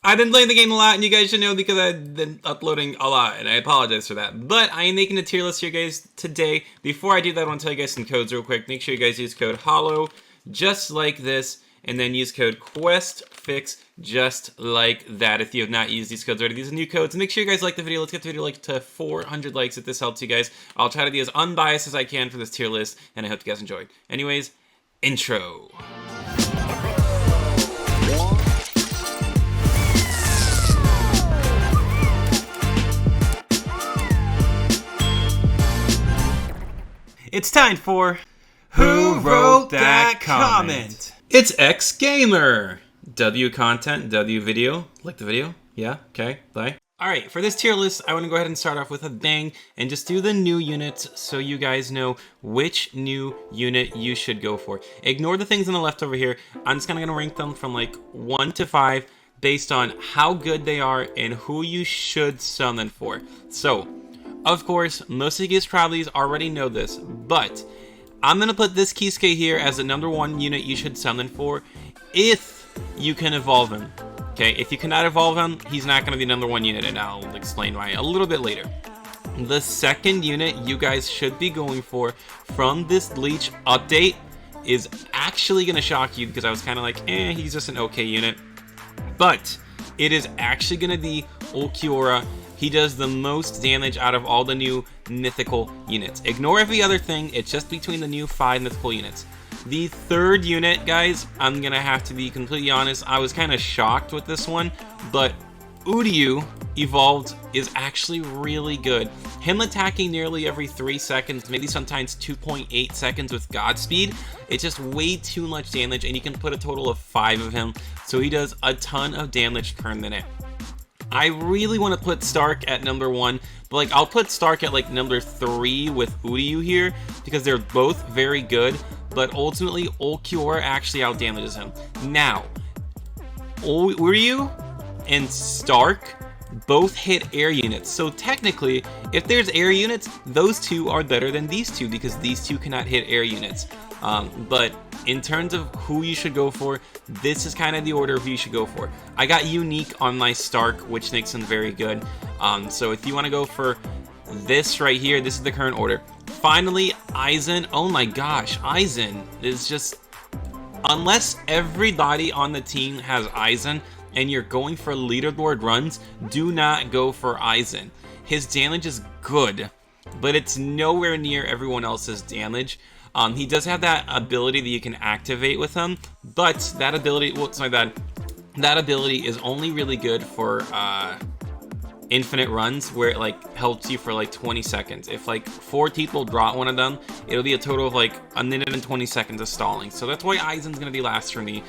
I've been playing the game a lot, and you guys should know because I've been uploading a lot, and I apologize for that. But I am making a tier list here, guys, today. Before I do that, I want to tell you guys some codes real quick. Make sure you guys use code HOLLOW, just like this, and then use code QuestFix, just like that. If you have not used these codes already, these are new codes. Make sure you guys like the video. Let's get the video like to 400 likes if this helps you guys. I'll try to be as unbiased as I can for this tier list, and I hope you guys enjoyed. Anyways, intro. It's time for Who Wrote That Comment? It's X Gamer. W content, W video. Like the video? Yeah? Okay, bye. Alright, for this tier list, I want to go ahead and start off with a bang and just do the new units so you guys know which new unit you should go for. Ignore the things on the left over here. I'm just kind of going to rank them from like 1 to 5 based on how good they are and who you should summon for. So, of course, most of you guys probably already know this, but I'm going to put this Kisuke here as the #1 unit you should summon for if you can evolve him. Okay, if you cannot evolve him, he's not going to be #1 unit, and I'll explain why a little bit later. The second unit you guys should be going for from this Bleach update is actually going to shock you because I was kind of like, he's just an okay unit. But it is actually going to be Ulquiorra. He does the most damage out of all the new mythical units. Ignore every other thing, it's just between the new 5 mythical units. The third unit, guys, I'm gonna have to be completely honest, I was kind of shocked with this one, but Uryu evolved is actually really good. Him attacking nearly every 3 seconds, maybe sometimes 2.8 seconds with Godspeed, it's just way too much damage, and you can put a total of 5 of him, so he does a ton of damage per minute. I really want to put Stark at #1, but like I'll put Stark at like #3 with Uryu here because they're both very good, but ultimately Ulquiorra actually outdamages him. Now, Uryu and Stark both hit air units, so technically if there's air units, those two are better than these two because these two cannot hit air units. But in terms of who you should go for, this is kind of the order of who you should go for. I got Unique on my Stark, which makes him very good. So if you want to go for this right here, this is the current order. Finally, Aizen. Oh my gosh, Aizen is just... Unless everybody on the team has Aizen and you're going for leaderboard runs, do not go for Aizen. His damage is good, but it's nowhere near everyone else's damage. He does have that ability that you can activate with him, but that ability, well, it's not bad. That ability is only really good for infinite runs, where it like helps you for like 20 seconds. If like 4 people draw one of them, it'll be a total of like 1 minute and 20 seconds of stalling. So that's why Aizen's gonna be last for me.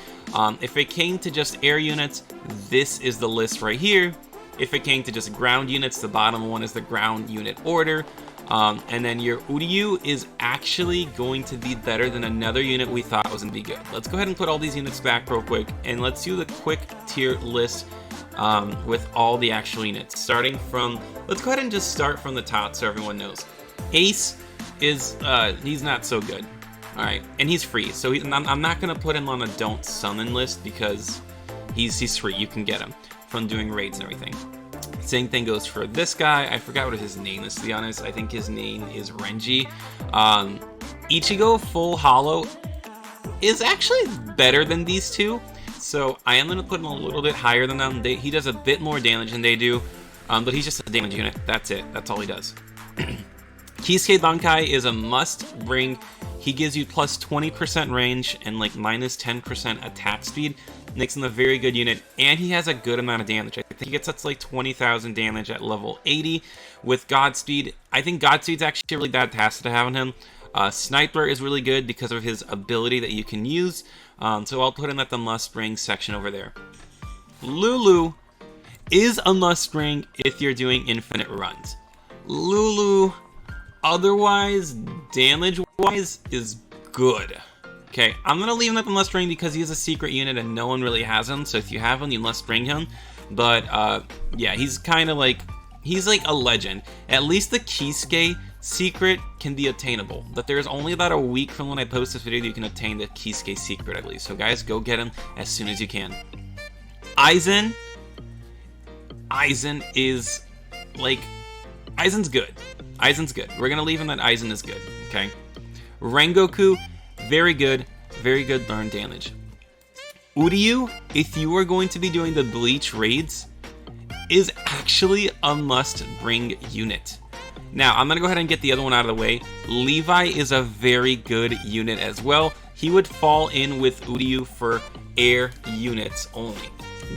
If it came to just air units, this is the list right here. If it came to just ground units, the bottom one is the ground unit order. And then your Uryu is actually going to be better than another unit we thought was going to be good. Let's go ahead and put all these units back real quick, and let's do the quick tier list with all the actual units. Starting from, let's go ahead and just start from the top so everyone knows. Ace is, he's not so good. Alright, and he's free, so I'm not going to put him on a don't summon list because he's free. You can get him from doing raids and everything. Same thing goes for this guy. I forgot what his name is, to be honest. I think his name is Renji. Ichigo full hollow is actually better than these two, so I am going to put him a little bit higher than them. He does a bit more damage than they do, but he's just a damage unit. That's it. That's all he does. Kisuke Bankai is a must bring. He gives you plus 20% range and like minus 10% attack speed. Makes him a very good unit, and he has a good amount of damage. I think he gets up to like 20,000 damage at level 80 with Godspeed. I think Godspeed's actually really fantastic to have on him. Sniper is really good because of his ability that you can use, so I'll put him at the must bring section over there. Lulu is a must bring if you're doing infinite runs. Lulu, otherwise, damage-wise, is good. Okay, I'm going to leave him at the must bring because he is a secret unit and no one really has him, so if you have him, you must bring him. But, yeah, he's kind of like, he's like a legend. At least the Kisuke secret can be attainable, but there's only about a week from when I post this video that you can obtain the Kisuke secret, I believe. So guys, go get him as soon as you can. Aizen Aizen is, like, Aizen's good. Aizen's good. We're going to leave him that Aizen is good, okay? Rengoku, very good learn damage. Uryu, if you are going to be doing the Bleach raids, is actually a must-bring unit. Now, I'm going to go ahead and get the other one out of the way. Levi is a very good unit as well. He would fall in with Uryu for air units only.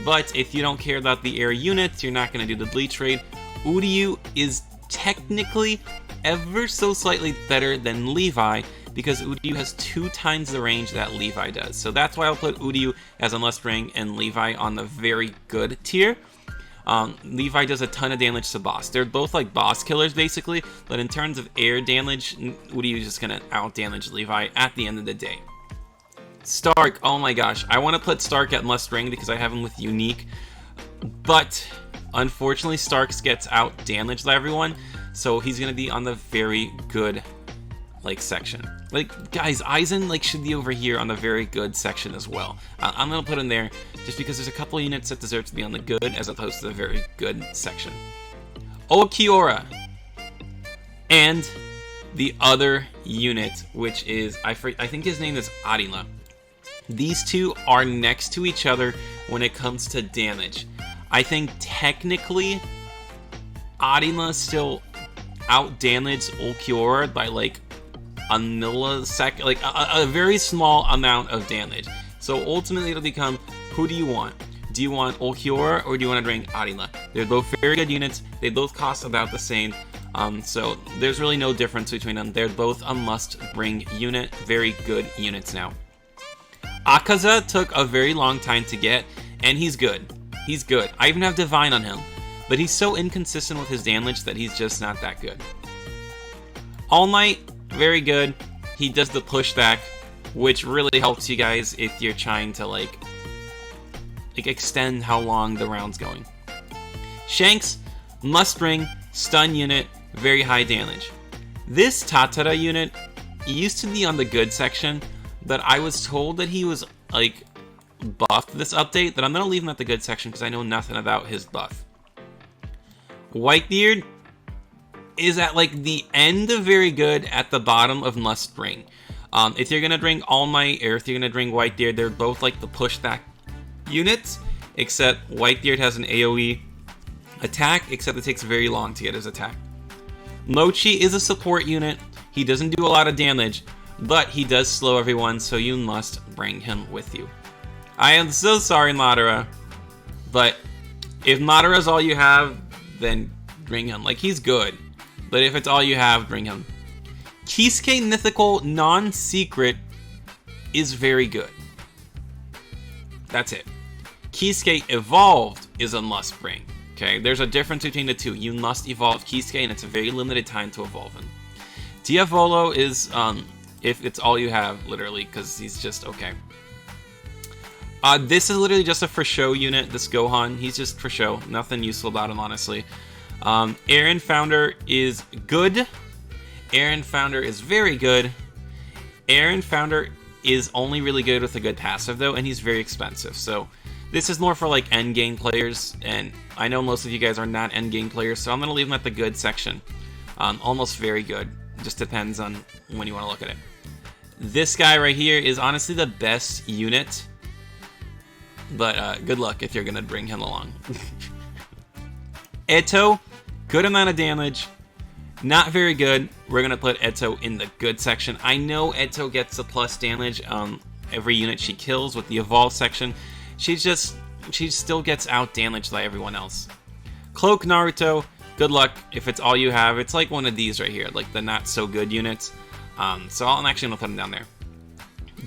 But if you don't care about the air units, you're not going to do the Bleach raid. Uryu is technically ever so slightly better than Levi because Uryu has 2 times the range that Levi does. So that's why I'll put Uryu as a must-bring and Levi on the very good tier. Levi does a ton of damage to boss. They're both like boss killers basically, but in terms of air damage, Uryu is just gonna out-damage Levi at the end of the day. Stark, oh my gosh, I want to put Stark at must-bring because I have him with unique, but unfortunately Stark gets out-damaged by everyone, so he's gonna be on the very good like section. Like, guys, Aizen like should be over here on the very good section as well. I'm gonna put him there just because there's a couple units that deserve to be on the good as opposed to the very good section. Okiora and the other unit, which is I think his name is Arila. These two are next to each other when it comes to damage. I think technically Arila still out-damaged Okiora by like a millisecond, like a very small amount of damage. So ultimately it'll become, who do you want? Do you want Okiora or do you want to bring Arila? They're both very good units. They both cost about the same. So there's really no difference between them. They're both a must-bring unit. Very good units now. Akaza took a very long time to get, and he's good. He's good. I even have Divine on him, but he's so inconsistent with his damage that he's just not that good. All Might, very good. He does the pushback, which really helps you guys if you're trying to like extend how long the round's going. Shanks, must-bring, stun unit, very high damage. This Tatara unit used to be on the good section, but I was told that he was like buffed this update, that I'm going to leave him at the good section because I know nothing about his buff. Whitebeard is at like the end of very good, at the bottom of must bring. If you're going to bring All Might or if you're going to bring Whitebeard, they're both like the pushback units, except Whitebeard has an AoE attack, except it takes very long to get his attack. Mochi is a support unit. He doesn't do a lot of damage, but he does slow everyone, so you must bring him with you. I am so sorry, Madara, but if Madara is all you have, then bring him. Like, he's good, but if it's all you have, bring him. Kisuke Mythical non-secret is very good. That's it. Kisuke Evolved is a must-bring. Okay, there's a difference between the two. You must evolve Kisuke, and it's a very limited time to evolve him. Diavolo is, if it's all you have, literally, because he's just okay. This is literally just a for show unit, this Gohan. He's just for show. Nothing useful about him, honestly. Aaron Founder is good. Aaron Founder is very good. Aaron Founder is only really good with a good passive, though, and he's very expensive. So this is more for, like, endgame players, and I know most of you guys are not endgame players, so I'm going to leave him at the good section. Almost very good. Just depends on when you want to look at it. This guy right here is honestly the best unit, but good luck if you're going to bring him along. Eto, good amount of damage. Not very good. We're going to put Eto in the good section. I know Eto gets a plus damage every unit she kills with the evolve section. She still gets out damaged by everyone else. Cloak Naruto, good luck if it's all you have. It's like one of these right here, like the not so good units. So I'm actually going to put him down there.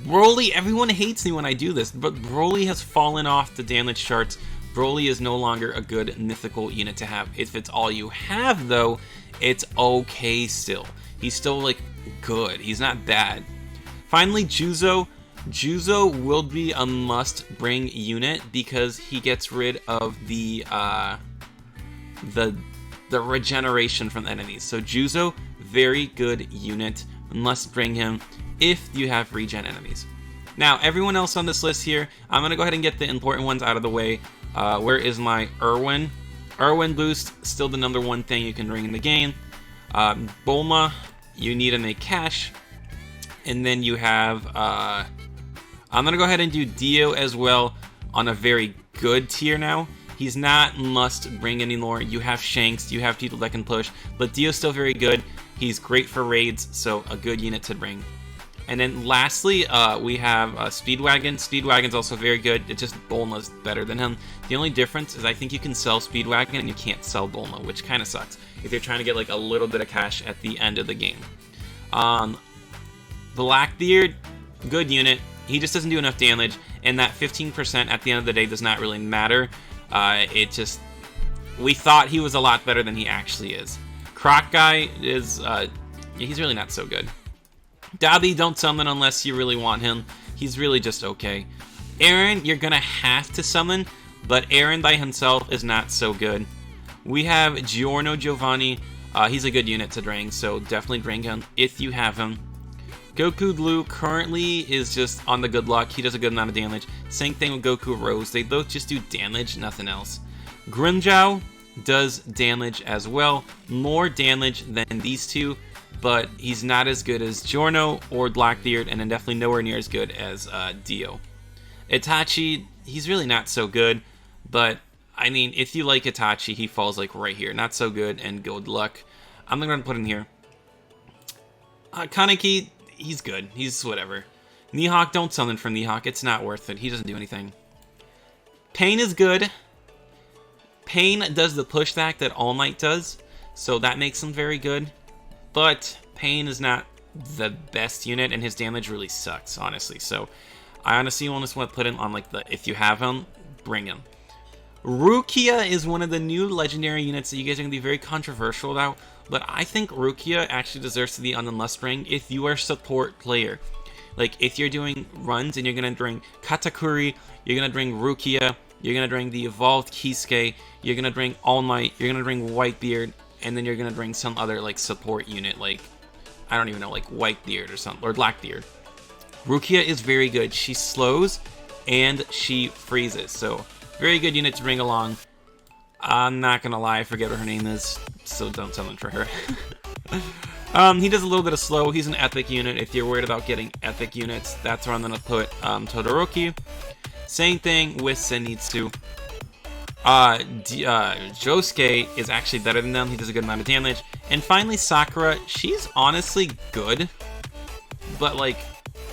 Broly, everyone hates me when I do this, but Broly has fallen off the damage charts. Broly is no longer a good mythical unit to have. If it's all you have, though, it's okay still. He's still, like, good. He's not bad. Finally, Juzo. Juzo will be a must-bring unit because he gets rid of the regeneration from enemies. So Juzo, very good unit. Must bring him if you have regen enemies. Now, everyone else on this list here, I'm going to go ahead and get the important ones out of the way. Where is my Erwin? Irwin boost, still the #1 thing you can bring in the game. Bulma, you need to make cash. And then you have, I'm going to go ahead and do Dio as well on a very good tier now. He's not must bring anymore. You have Shanks, you have people that can push, but Dio's still very good. He's great for raids, so a good unit to bring. And then lastly, we have Speedwagon. Speedwagon's also very good. It's just Bulma's better than him. The only difference is I think you can sell Speedwagon and you can't sell Bulma, which kind of sucks if you're trying to get like a little bit of cash at the end of the game. Blackbeard, good unit. He just doesn't do enough damage, and that 15% at the end of the day does not really matter. We thought he was a lot better than he actually is. Croc Guy is, he's really not so good. Dobby, don't summon unless you really want him. He's really just okay. Aaron, you're gonna have to summon, but Aaron by himself is not so good. We have Giorno Giovanni. He's a good unit to bring, so definitely bring him if you have him. Goku Blue currently is just on the good luck. He does a good amount of damage. Same thing with Goku Rose. They both just do damage, nothing else. Grimmjow does damage as well. More damage than these two, but he's not as good as Giorno or Blackbeard, and then definitely nowhere near as good as Dio. Itachi, he's really not so good, but I mean, if you like Itachi, he falls like right here. Not so good, and good luck. I'm going to put him here. Kaneki, he's good. He's whatever. Mihawk, don't summon from Mihawk. It's not worth it. He doesn't do anything. Pain is good. Pain does the pushback that All Might does, so that makes him very good. But Pain is not the best unit, and his damage really sucks, honestly. So I honestly just want to put him on like the if you have him, bring him. Rukia is one of the new legendary units that you guys are going to be very controversial about, but I think Rukia actually deserves to be on the must bring if you are a support player. Like, if you're doing runs and you're going to bring Katakuri, you're going to bring Rukia, you're going to bring the evolved Kisuke, you're going to bring All Might, you're going to bring Whitebeard, and then you're going to bring some other, like, support unit, like, I don't even know, like Whitebeard or something, or Blackbeard. Rukia is very good. She slows and she freezes, so very good unit to bring along. I'm not going to lie, I forget what her name is, so don't summon for her. He does a little bit of slow. He's an epic unit. If you're worried about getting epic units, that's where I'm going to put Todoroki. Same thing with Zenitsu. Josuke is actually better than them. He does a good amount of damage. And finally, Sakura. She's honestly good. But, like,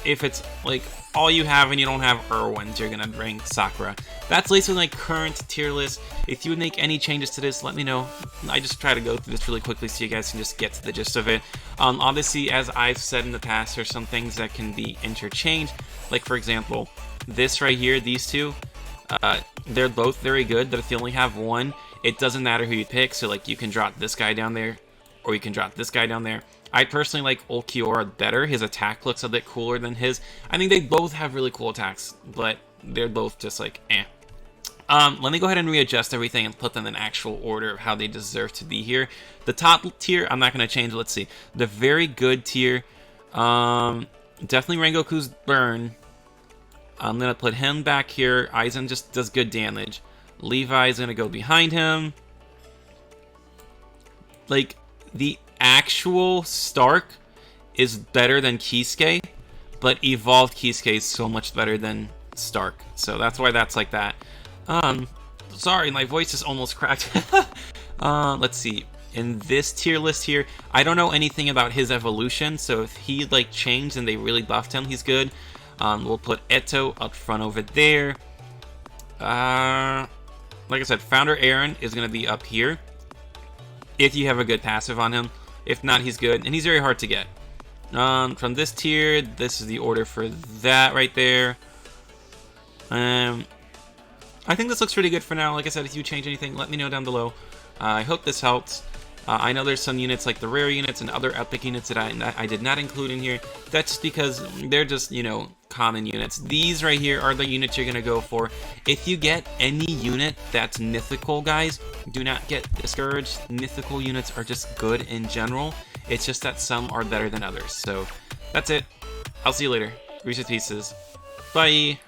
if it's, like, all you have and you don't have Irwins, you're going to bring Sakura. That's basically my current tier list. If you would make any changes to this, let me know. I just try to go through this really quickly so you guys can just get to the gist of it. Obviously, as I've said in the past, there's some things that can be interchanged. Like, for example, this right here, these two, they're both very good, but if you only have one, it doesn't matter who you pick. So, like, you can drop this guy down there, or you can drop this guy down there. I personally like Ulquiorra better. His attack looks a bit cooler than his. I think they both have really cool attacks, but they're both just like, eh. Let me go ahead and readjust everything and put them in actual order of how they deserve to be here. The top tier, I'm not going to change. Let's see. The very good tier, definitely Rengoku's Burn. I'm going to put him back here. Aizen just does good damage. Levi's going to go behind him. Like, the actual Stark is better than Kisuke, but evolved Kisuke is so much better than Stark. So that's why that's like that. Sorry, my voice is almost cracked. Let's see. In this tier list here, I don't know anything about his evolution, so if he, like, changed and they really buffed him, he's good. We'll put Eto up front over there. Like I said, Founder Aaron is going to be up here if you have a good passive on him. If not, he's good, and he's very hard to get. From this tier, this is the order for that right there. I think this looks pretty good for now. Like I said, if you change anything, let me know down below. I hope this helps. I know there's some units like the rare units and other epic units that I did not include in here. That's just because they're just, you know, common units. These right here are the units you're going to go for. If you get any unit that's mythical, guys, do not get discouraged. Mythical units are just good in general. It's just that some are better than others. So that's it. I'll see you later. Reese's Pieces. Bye.